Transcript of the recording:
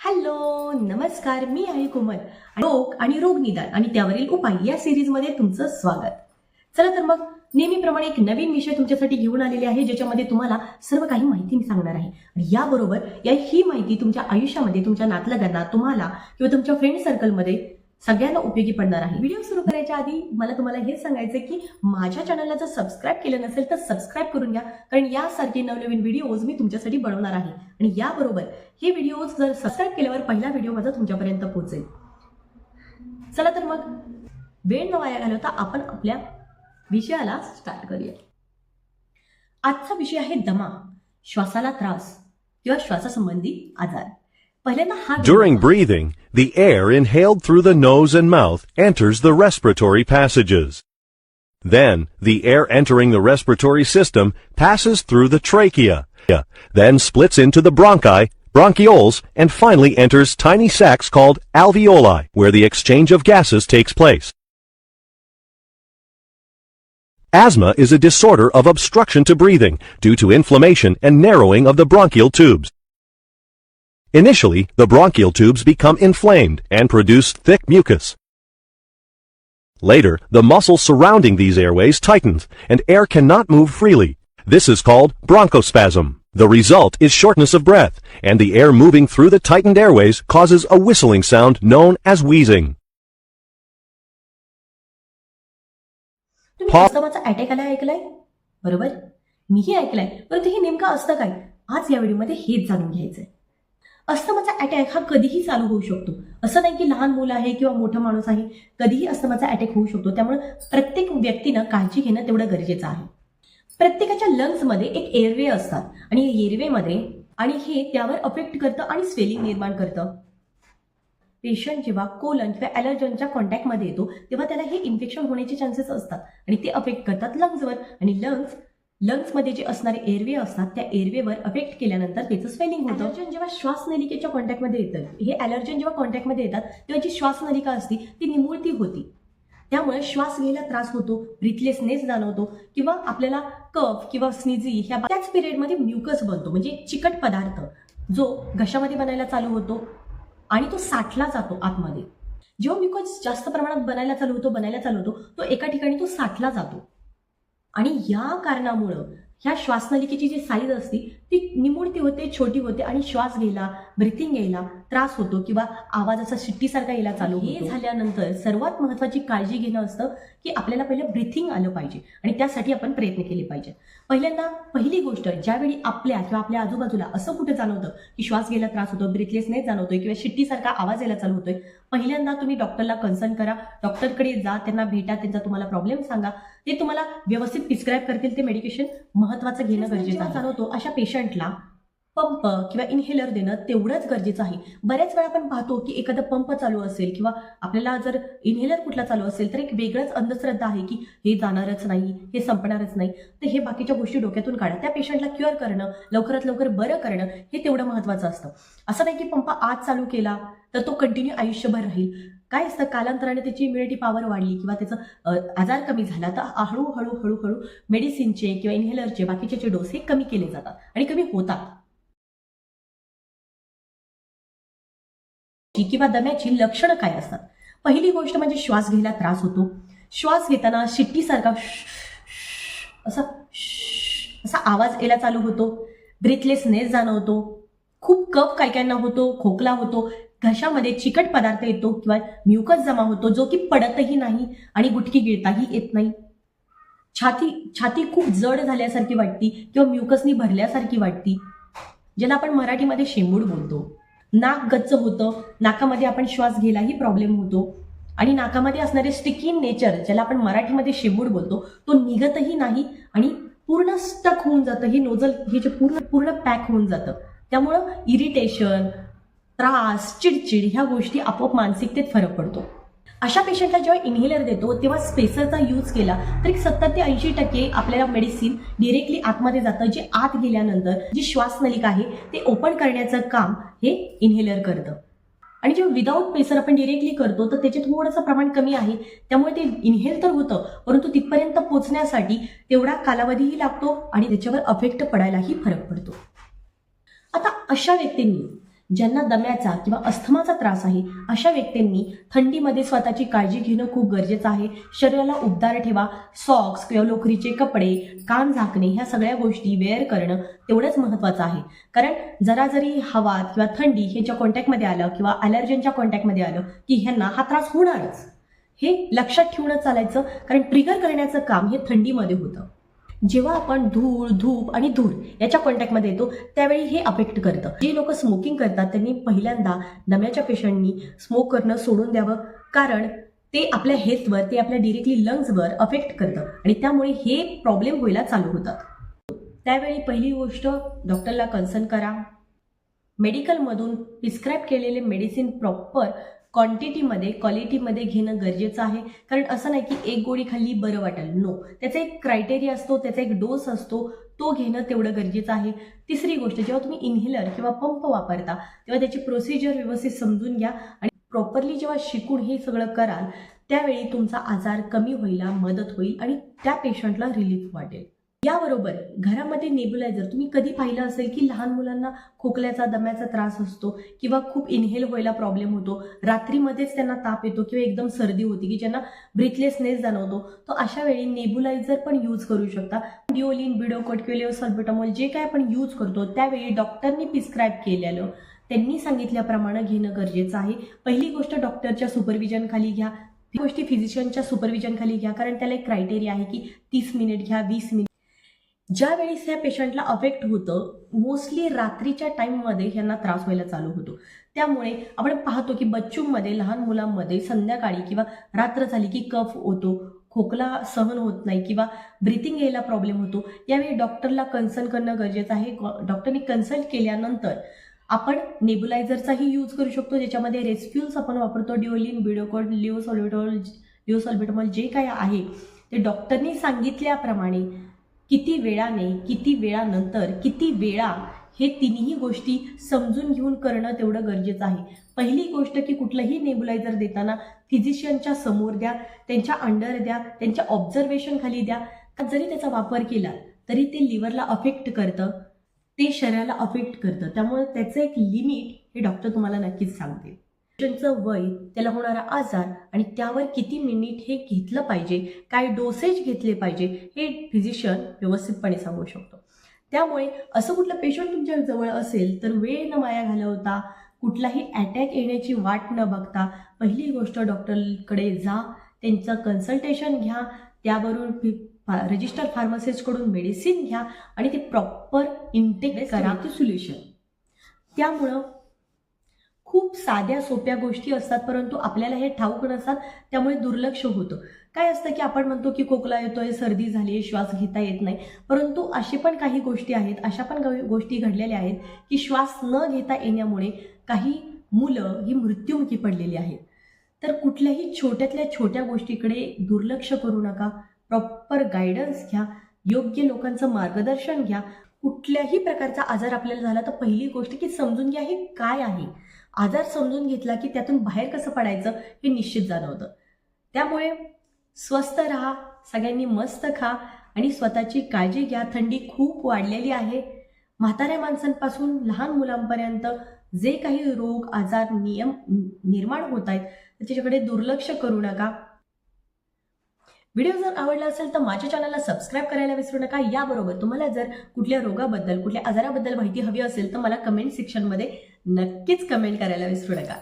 Hello नमस्कार, मी आहे कोमल. रोग आणि रोग निदान आणि त्यावरील उपाय या सिरीजमध्ये तुमचं स्वागत. चला तर मग नेहमीप्रमाणे एक नवीन विषय तुमच्यासाठी घेऊन आलेले आहे, ज्याच्यामध्ये तुम्हाला सर्व काही माहिती मी सांगणार आहे. आणि याबरोबर ही माहिती तुमच्या आयुष्यामध्ये तुमच्या नातलगांना, तुम्हाला किंवा तुमच्या फ्रेंड सर्कलमध्ये सगळ्यांना उपयोगी पडणार आहे. व्हिडिओ सुरू करायच्या आधी मला तुम्हाला हे सांगायचं की माझ्या चॅनलला जर सबस्क्राईब केलं नसेल तर सबस्क्राईब करून घ्या, कारण यासारखे नवनवीन व्हिडिओज मी तुमच्यासाठी बनवणार आहे. आणि याबरोबर हे व्हिडिओज जर सबस्क्राईब केल्यावर पहिला व्हिडिओ माझा तुमच्यापर्यंत पोहोचेल. चला तर मग वेळ न वाया घालवता आपण आपल्या विषयाला स्टार्ट करूया. आजचा विषय आहे दमा, श्वासाला त्रास किंवा श्वासासंबंधी आजार. During breathing, the air inhaled through the nose and mouth enters the respiratory passages. Then, the air entering the respiratory system passes through the trachea, then splits into the bronchi, bronchioles, and finally enters tiny sacs called alveoli, where the exchange of gases takes place. Asthma is a disorder of obstruction to breathing due to inflammation and narrowing of the bronchial tubes. Initially, the bronchial tubes become inflamed and produce thick mucus. Later, the muscles surrounding these airways tighten, and air cannot move freely. This is called bronchospasm. The result is shortness of breath, and the air moving through the tightened airways causes a whistling sound known as wheezing. तुम्ही अस्थमाचा attack आला ऐकलाय? बरोबर, मीही ऐकलाय. परंतु हे नेमकं असतं काय, आज या व्हिडिओमध्ये हेच जाणून घ्यायचंय. अस्थमाचा अटॅक हा कधीही चालू होऊ शकतो. असं नाही की लहान मुलं आहे किंवा मोठा माणूस आहे, कधीही अस्थमाचा अटॅक होऊ शकतो. त्यामुळे प्रत्येक व्यक्तीनं काळजी घेणं तेवढं गरजेचं आहे. प्रत्येकाच्या लंग्समध्ये एक एअरवे असतात आणि एअरवेमध्ये आणि हे त्यावर अफेक्ट करतं आणि स्वेलिंग निर्माण करतं. पेशंट जेव्हा कोलन किंवा ॲलर्जनच्या कॉन्टॅक्टमध्ये येतो तेव्हा त्याला हे इन्फेक्शन होण्याचे चान्सेस असतात आणि ते अफेक्ट करतात लंग्सवर. आणि लंग्समध्ये जे असणारे एअरवे असतात त्या एअरवेवर अफेक्ट केल्यानंतर त्याचं स्वेलिंग होतं. ॲलर्जन जेव्हा श्वासनलिकेच्या कॉन्टॅक्टमध्ये येतं, हे ॲलर्जन जेव्हा कॉन्टॅक्टमध्ये येतात तेव्हा जी श्वासनलिका असती ती निमुळती होती. त्यामुळे श्वास घ्यायला त्रास होतो, ब्रीथलेसनेस जाणवतो किंवा आपल्याला कफ किंवा स्निझी ह्या त्याच पिरियडमध्ये म्युकस बनतो, म्हणजे चिकट पदार्थ जो घशामध्ये बनायला चालू होतो आणि तो साठला जातो आतमध्ये. जेव्हा म्युकस जास्त प्रमाणात बनायला चालू होतो तो एका ठिकाणी तो साठला जातो. आणि या कारणामुळं ह्या श्वासनलिकेची जी साईज असते ती निमुळती होते, छोटी होते आणि श्वास घ्यायला, ब्रिथिंग घ्यायला त्रास होतो किंवा आवाज असा शिट्टीसारखा यायला चालू होतो. हे झाल्यानंतर सर्वात महत्त्वाची काळजी घेणं असतं की आपल्याला पहिलं ब्रिथिंग आलं पाहिजे आणि त्यासाठी आपण प्रयत्न केले पाहिजे. पहिली गोष्ट, ज्यावेळी आपल्या किंवा आपल्या आजूबाजूला असं कुठे जाणवतं की श्वास घ्यायला त्रास होतो, ब्रिथलेसनेस जाणवतोय किंवा शिट्टीसारखा आवाज यायला चालू होतोय, पहिल्यांदा तुम्ही डॉक्टरला कन्सल्ट करा. डॉक्टरकडे जा, त्यांना भेटा, त्यांचा तुम्हाला प्रॉब्लेम सांगा. ते तुम्हाला व्यवस्थित प्रिस्क्राईब करतील ते मेडिकेशन महत्त्वाचं घेणं गरजेचं आहे. जाणवतो अशा पेशंटला पंप किंवा इन्हेलर देणं तेवढंच गरजेचं आहे. बऱ्याच वेळा आपण पाहतो की एखादा पंप चालू असेल किंवा आपल्याला जर इन्हेलर कुठला चालू असेल तर एक वेगळंच अंधश्रद्धा आहे की हे जाणारच नाही, हे संपणारच नाही. तर हे बाकीच्या गोष्टी डोक्यातून काढा. त्या पेशंटला क्युअर करणं, लवकरात लवकर बरं करणं हे तेवढं महत्त्वाचं असतं. असं नाही की पंप आज चालू केला तर तो कंटिन्यू आयुष्यभर राहील. काय असतं, कालांतराने त्याची इम्युनिटी पॉवर वाढली किंवा त्याचा आजार कमी झाला तर हळूहळू मेडिसिनचे किंवा इन्हेलरचे बाकीचे डोस हे कमी केले जातात आणि कमी होतात. किंवा दम्याची लक्षणं काय असतात? पहिली गोष्ट म्हणजे श्वास घ्यायला त्रास होतो. श्वास घेताना शिट्टीसारखा असा आवाज यायला चालू होतो. ब्रीथलेसनेस जाणवतो. खूप कफ कायकांना होतो, खोकला होतो, घशामध्ये चिकट पदार्थ येतो किंवा म्युकस जमा होतो जो की पडतही नाही आणि गुटकी गिळताही येत नाही. छाती खूप जड झाल्यासारखी वाटती किंवा म्युकसनी भरल्यासारखी वाटती, ज्याला आपण मराठीमध्ये शेंबूड बोलतो. नाक गच्च होतं, नाकामध्ये आपण श्वास घ्यायलाही प्रॉब्लेम होतो आणि नाकामध्ये असणारे स्टिकी नेचर, ज्याला आपण मराठीमध्ये शेंबूड बोलतो, तो निघतही नाही आणि पूर्ण स्टक होऊन जातं. हे नोझल हे जे पूर्ण पॅक होऊन जातं. त्यामुळं इरिटेशन, त्रास, चिडचिड ह्या गोष्टी आपोआप मानसिकतेत फरक पडतो. अशा पेशंटला जेव्हा इन्हेलर देतो तेव्हा स्पेसरचा यूज केला तर 70 ते 80% आपल्याला मेडिसिन डिरेक्टली आतमध्ये जातं, जे आत गेल्यानंतर जी श्वासनलिका आहे ते ओपन करण्याचं काम हे इन्हेलर करतं. आणि जेव्हा विदाऊट पेसर आपण डिरेक्टली करतो तर त्याचे थोडंसं प्रमाण कमी आहे, त्यामुळे ते इन्हेल तर होतं परंतु तिथपर्यंत पोहोचण्यासाठी तेवढा कालावधीही लागतो आणि त्याच्यावर अफेक्ट पडायलाही फरक पडतो. आता अशा व्यक्तींनी ज्यांना दम्याचा किंवा अस्थमाचा त्रास आहे अशा व्यक्तींनी थंडीमध्ये स्वतःची काळजी घेणं खूप गरजेचं आहे. शरीराला उबदार ठेवा. सॉक्स किंवा लोकरीचे कपडे, कान झाकणे ह्या सगळ्या गोष्टी वेअर करणं तेवढंच महत्त्वाचं आहे. कारण जरा जरी हवा किंवा थंडी ह्याच्या कॉन्टॅक्टमध्ये आलं किंवा ॲलर्जनच्या कॉन्टॅक्टमध्ये आलं की ह्यांना हा त्रास होणारच. हे लक्षात ठेवूनच चालायचं, कारण ट्रिगर करण्याचं काम हे थंडीमध्ये होतं. जेव्हा आपण धूळ, धूप आणि धूर याच्या कॉन्टॅक्टमध्ये येतो त्यावेळी हे अफेक्ट करतं. जे लोक स्मोकिंग करतात त्यांनी पहिल्यांदा दम्याच्या पेशंटनी स्मोक करणं सोडून द्यावं, कारण ते आपल्या हेल्थवर, ते आपल्या डिरेक्टली लंग्सवर अफेक्ट करतं आणि त्यामुळे हे प्रॉब्लेम व्हायला चालू होतात. त्यावेळी पहिली गोष्ट डॉक्टरला कन्सल्ट करा. मेडिकलमधून प्रिस्क्राईब केलेले मेडिसिन प्रॉपर क्वांटिटीमध्ये, क्वालिटीमध्ये घेणं गरजेचं आहे. कारण असं नाही की एक गोळी खाल्ली बरं वाटेल, नो. त्याचा एक क्रायटेरिया असतो, त्याचा एक डोस असतो, तो घेणं तेवढं गरजेचं आहे. तिसरी गोष्ट, जेव्हा तुम्ही इन्हेलर किंवा पंप वापरता तेव्हा त्याची प्रोसिजर व्यवस्थित समजून घ्या आणि प्रॉपरली जेव्हा शिकून हे सगळं कराल त्यावेळी तुमचा आजार कमी व्हायला मदत होईल आणि त्या पेशंटला रिलीफ वाटेल. याबरोबर घरामध्ये नेब्युलायझर, तुम्ही कधी पाहिलं असेल की लहान मुलांना खोकल्याचा, दम्याचा त्रास असतो किंवा खूप इन्हेल व्हायला प्रॉब्लेम होतो, रात्रीमध्येच त्यांना ताप येतो किंवा एकदम सर्दी होती की ज्यांना ब्रीथलेसनेस जाणवतो, तो अशा वेळी नेब्युलायझर पण यूज करू शकता. डिओलिन, बिडोकोट किंवा लेवोसॉल्ब्युटामॉल जे काय आपण यूज करतो त्यावेळी डॉक्टरनी प्रिस्क्राईब केलेलं, त्यांनी सांगितल्याप्रमाणे घेणं गरजेचं आहे. पहिली गोष्ट डॉक्टरच्या सुपरविजन खाली घ्या. गोष्टी फिजिशियनच्या सुपरविजन खाली घ्या, कारण त्याला एक क्रायटेरिया आहे की 30 मिनिट घ्या, 20 मिनिट. ज्या वेळेस ह्या पेशंटला अफेक्ट होतं मोस्टली रात्रीच्या टाईममध्ये ह्यांना त्रास व्हायला चालू होतो. त्यामुळे आपण पाहतो की बच्चूंमध्ये, लहान मुलांमध्ये संध्याकाळी किंवा रात्र झाली की कफ होतो, खोकला सहन होत नाही किंवा ब्रिथिंग यायला प्रॉब्लेम होतो. यावेळी डॉक्टरला कन्सल्ट करणं गरजेचं आहे. डॉक्टरनी कन्सल्ट केल्यानंतर आपण नेब्युलायझरचाही यूज करू शकतो, ज्याच्यामध्ये रेस्प्युल्स आपण वापरतो. डिओलिन, बिडोकोट, लिओसॉल्ब्युटामॉल जे काय आहे ते डॉक्टरनी सांगितल्याप्रमाणे किती वेळाने, किती वेळानंतर, किती वेळा, हे तिन्ही गोष्टी समजून घेऊन करणं तेवढं गरजेचं आहे. पहिली गोष्ट की कुठलंही नेब्युलायझर देताना फिजिशियनच्या समोर द्या, त्यांच्या अंडर द्या, त्यांच्या ऑब्झर्वेशन खाली द्या. जरी त्याचा वापर केला तरी ते लिव्हरला अफेक्ट करतं, ते शरीराला अफेक्ट करतं. त्यामुळे त्याचं एक लिमिट हे डॉक्टर तुम्हाला नक्कीच सांगतील. पेशंटचं वय, त्याला होणारा आजार आणि त्यावर किती मिनिट हे घेतलं पाहिजे, काय डोसेज घेतले पाहिजे, हे फिजिशियन व्यवस्थितपणे सांगू शकतो. त्यामुळे असं कुठलं पेशंट तुमच्या जवळ असेल तर वेळ न वाया घालवता, कुठलाही अटॅक येण्याची वाट न बघता पहिली गोष्ट डॉक्टरकडे जा, त्यांचं कन्सल्टेशन घ्या, त्यावरून रजिस्टर फार्मासिस्टकडून मेडिसिन घ्या आणि ते प्रॉपर इनटेक करा. सोल्युशन. त्यामुळं खूप साध्या सोप्या गोष्टी असतात, परंतु आपल्याला हे ठाऊक नसतात, त्यामुळे दुर्लक्ष होतं. काय असतं की आपण म्हणतो की खोकला येतोय, सर्दी झाली, श्वास घेता येत नाही, परंतु अशी पण काही गोष्टी आहेत, अशा पण गोष्टी घडलेल्या आहेत की श्वास न घेता येण्यामुळे काही मुलं ही मृत्युमुखी पडलेली आहेत. तर कुठल्याही छोट्यातल्या छोट्या गोष्टीकडे दुर्लक्ष करू नका. प्रॉपर गायडन्स घ्या, योग्य लोकांचं मार्गदर्शन घ्या. कुठल्याही प्रकारचा आजार आपल्याला झाला तर पहिली गोष्ट की समजून घ्या हे काय आहे. आजार समजून घेतला की त्यातून बाहेर कसं पडायचं हे निश्चित जाणवतं. त्यामुळे स्वस्थ राहा, सगळ्यांनी मस्त खा आणि स्वतःची काळजी घ्या. थंडी खूप वाढलेली आहे. म्हाताऱ्या माणसांपासून लहान मुलांपर्यंत जे काही रोग, आजार, निर्माण होत आहेत त्याच्याकडे दुर्लक्ष करू नका. व्हिडिओ जर आवडला असेल तर माझ्या चॅनलला सबस्क्राईब करायला विसरू नका. याबरोबर तुम्हाला जर कुठल्या रोगाबद्दल, कुठल्या आजाराबद्दल माहिती हवी असेल तर मला कमेंट सेक्शनमध्ये नक्कीच कमेंट करायला विसरू नका.